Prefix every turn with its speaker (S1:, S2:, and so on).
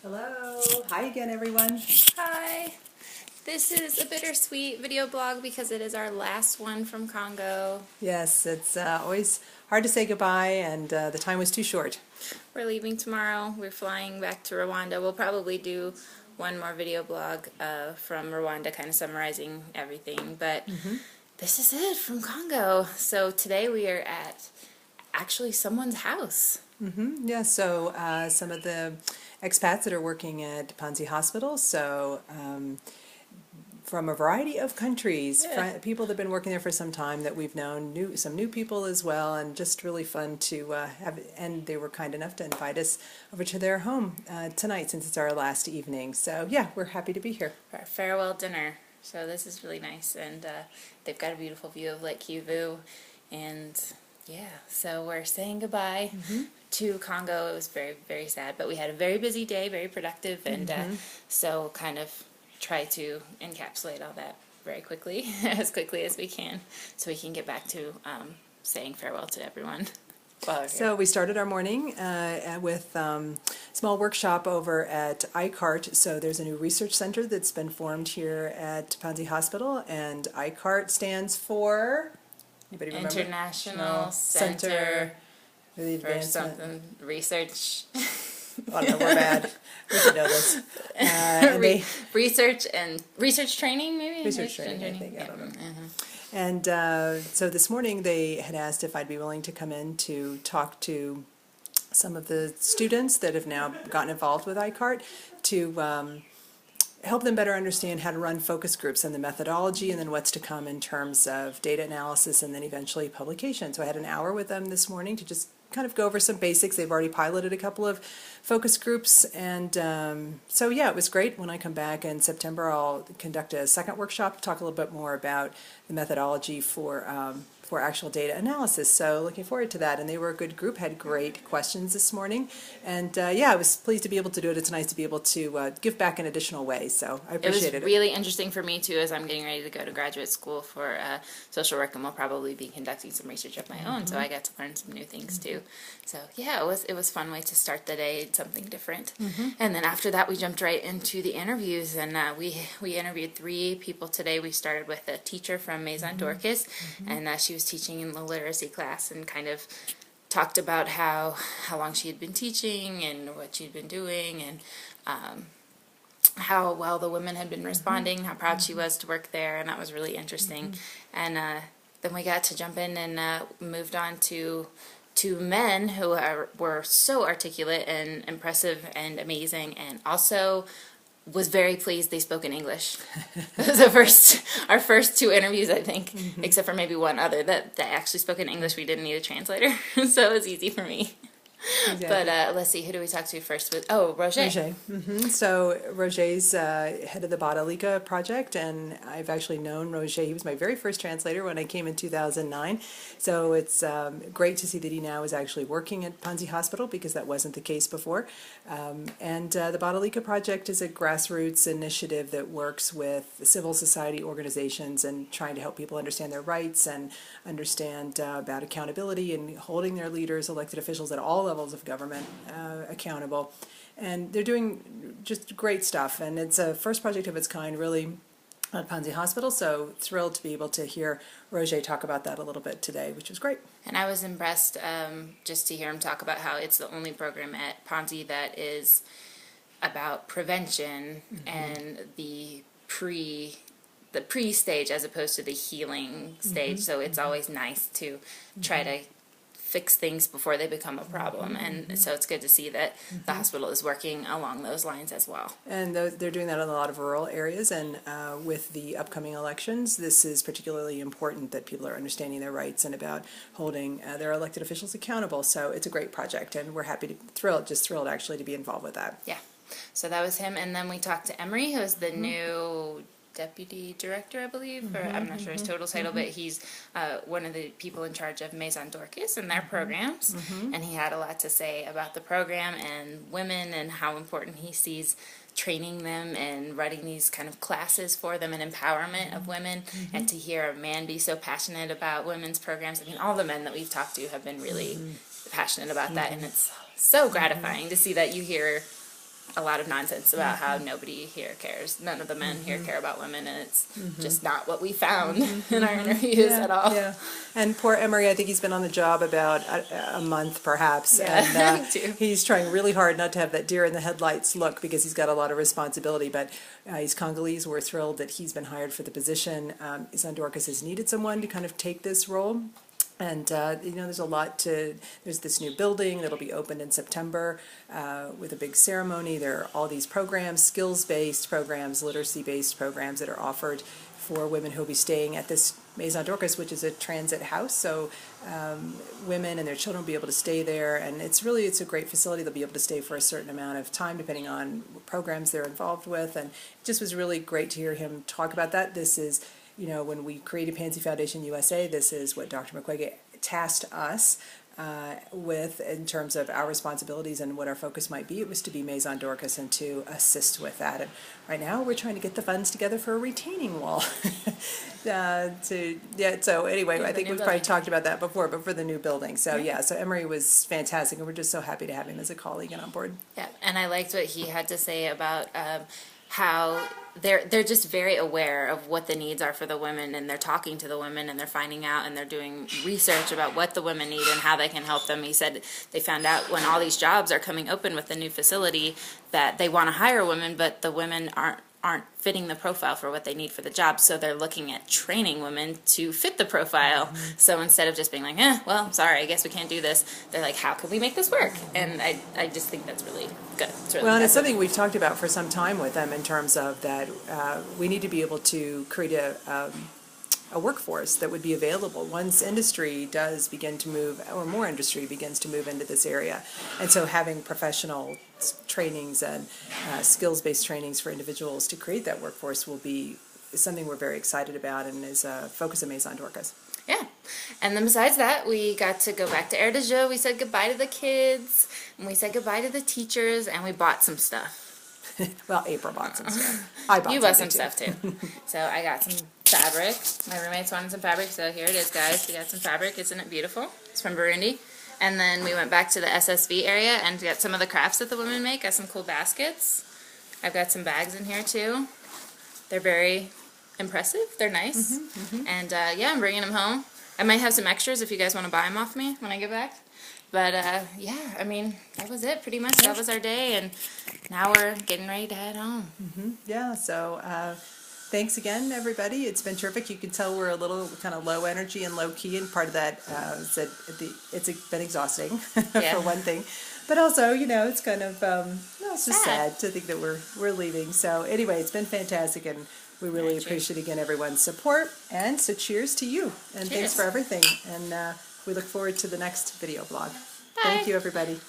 S1: Hello. Hi again, everyone.
S2: Hi. This is a bittersweet video blog because it is our last one from Congo.
S1: Yes, it's always hard to say goodbye, and the time was too short.
S2: We're leaving tomorrow. We're flying back to Rwanda. We'll probably do one more video blog from Rwanda, kind of summarizing everything. But this is it from Congo. So today we are at actually someone's house.
S1: Yeah, so some of the expats that are working at Panzi Hospital, so from a variety of countries, people that have been working there for some time that we've known, some new people as well, and just really fun to have, and they were kind enough to invite us over to their home tonight since it's our last evening. So yeah, we're happy to be here.
S2: For our farewell dinner. So this is really nice, and they've got a beautiful view of Lake Kivu, and yeah, so we're saying goodbye to Congo. It was very, very sad, but we had a very busy day, very productive, and so kind of try to encapsulate all that very quickly, as quickly as we can, so we can get back to saying farewell to everyone.
S1: So we started our morning with a small workshop over at ICART. So there's a new research center that's been formed here at Panzi Hospital, and ICART stands for... Anybody remember?
S2: International Center
S1: for the
S2: for something research.
S1: Oh no, we're bad. We should know this.
S2: Research training, maybe?
S1: Research training, I think. I don't know. And so this morning they had asked if I'd be willing to come in to talk to some of the students that have now gotten involved with ICART to help them better understand how to run focus groups and the methodology, and then what's to come in terms of data analysis and then eventually publication. So I had an hour with them this morning to just kind of go over some basics. They've already piloted a couple of focus groups, and so yeah, it was great. When I come back in September, I'll conduct a second workshop to talk a little bit more about the methodology for actual data analysis. So looking forward to that. And they were a good group, had great questions this morning, and yeah, I was pleased to be able to do it. It's nice to be able to give back in additional ways, so I appreciated it.
S2: It was really interesting for me too, as I'm getting ready to go to graduate school for social work, and we'll probably be conducting some research of my own, so I got to learn some new things too. So yeah, it was a fun way to start the day, something different. And then after that we jumped right into the interviews, and we interviewed 3 people today. We started with a teacher from Maison Dorcas, and she was teaching in the literacy class, and kind of talked about how long she had been teaching and what she'd been doing, and how well the women had been responding, how proud she was to work there, and that was really interesting. And then we got to jump in and moved on to 2 men who were so articulate and impressive and amazing, and also was very pleased they spoke in English. It was our first 2 interviews, I think, except for maybe one other that actually spoke in English. We didn't need a translator, so it was easy for me. Exactly. But let's see, who do we talk to first? Roger.
S1: So Roger's head of the Badalika project, and I've actually known Roger. He was my very first translator when I came in 2009. So it's great to see that he now is actually working at Panzi Hospital, because that wasn't the case before. And the Badalika project is a grassroots initiative that works with civil society organizations and trying to help people understand their rights and understand about accountability and holding their leaders, elected officials at all levels of government accountable. And they're doing just great stuff, and it's a first project of its kind really at Panzi Hospital, so thrilled to be able to hear Roger talk about that a little bit today, which was great.
S2: And I was impressed just to hear him talk about how it's the only program at Panzi that is about prevention and the pre-stage as opposed to the healing stage. So it's always nice to try to fix things before they become a problem, and so it's good to see that the hospital is working along those lines as well.
S1: And they're doing that in a lot of rural areas, and with the upcoming elections, this is particularly important that people are understanding their rights and about holding their elected officials accountable. So it's a great project, and we're thrilled actually to be involved with that.
S2: Yeah, so that was him, and then we talked to Emery, who is the new deputy director, I believe, or I'm not sure his total title, but he's one of the people in charge of Maison Dorcas and their programs, and he had a lot to say about the program and women and how important he sees training them and running these kind of classes for them and empowerment of women, and to hear a man be so passionate about women's programs. I mean, all the men that we've talked to have been really passionate about that, and it's so gratifying to see that you hear a lot of nonsense about how nobody here cares. None of the men here care about women, and it's just not what we found in our interviews at all.
S1: Yeah, and poor Emery, I think he's been on the job about a month perhaps,
S2: Yeah,
S1: and
S2: too.
S1: he's trying really hard not to have that deer in the headlights look because he's got a lot of responsibility, but he's Congolese. We're thrilled that he's been hired for the position. Isandorcas has needed someone to kind of take this role. And, there's there's this new building that'll be opened in September with a big ceremony. There are all these programs, skills-based programs, literacy-based programs that are offered for women who will be staying at this Maison Dorcas, which is a transit house. So women and their children will be able to stay there. And it's a great facility. They'll be able to stay for a certain amount of time, depending on what programs they're involved with. And it just was really great to hear him talk about that. This is... when we created Panzi Foundation USA, this is what Dr. Mukwege tasked us with in terms of our responsibilities and what our focus might be. It was to be Maison Dorcas and to assist with that. And right now we're trying to get the funds together for a retaining wall. So anyway, I think we've probably talked about that before, but for the new building. So so Emery was fantastic, and we're just so happy to have him as a colleague and on board.
S2: Yeah, and I liked what he had to say about how they're just very aware of what the needs are for the women, and they're talking to the women, and they're finding out, and they're doing research about what the women need and how they can help them. He said they found out when all these jobs are coming open with the new facility that they want to hire women, but the women aren't fitting the profile for what they need for the job, so they're looking at training women to fit the profile. So instead of just being like, well, sorry, I guess we can't do this, they're like, how can we make this work? And I just think that's really good. It's really
S1: and it's something we've talked about for some time with them in terms of that we need to be able to create a workforce that would be available once industry does begin to move, or more industry begins to move into this area. And so having professional trainings and skills-based trainings for individuals to create that workforce is something we're very excited about and is a focus of Maison Dorcas.
S2: Yeah. And then besides that, we got to go back to Air de Jeu. We said goodbye to the kids, and we said goodbye to the teachers, and we bought some stuff.
S1: Well, April bought some stuff. I bought
S2: You bought some stuff too. So I got some fabric. My roommates wanted some fabric, so here it is, guys. We got some fabric. Isn't it beautiful? It's from Burundi. And then we went back to the SSV area and got some of the crafts that the women make. Got some cool baskets. I've got some bags in here too. They're very impressive. They're nice. And I'm bringing them home. I might have some extras if you guys want to buy them off me when I get back. But I mean, that was it pretty much. That was our day, and now we're getting ready to head home.
S1: Yeah, so thanks again, everybody. It's been terrific. You can tell we're a little kind of low energy and low key, and part of that is that it's been exhausting for one thing. But also, it's kind of it's just sad to think that we're leaving. So anyway, it's been fantastic, and we really appreciate again everyone's support. And so cheers to you, and thanks for everything. And we look forward to the next video blog.
S2: Bye.
S1: Thank you, everybody.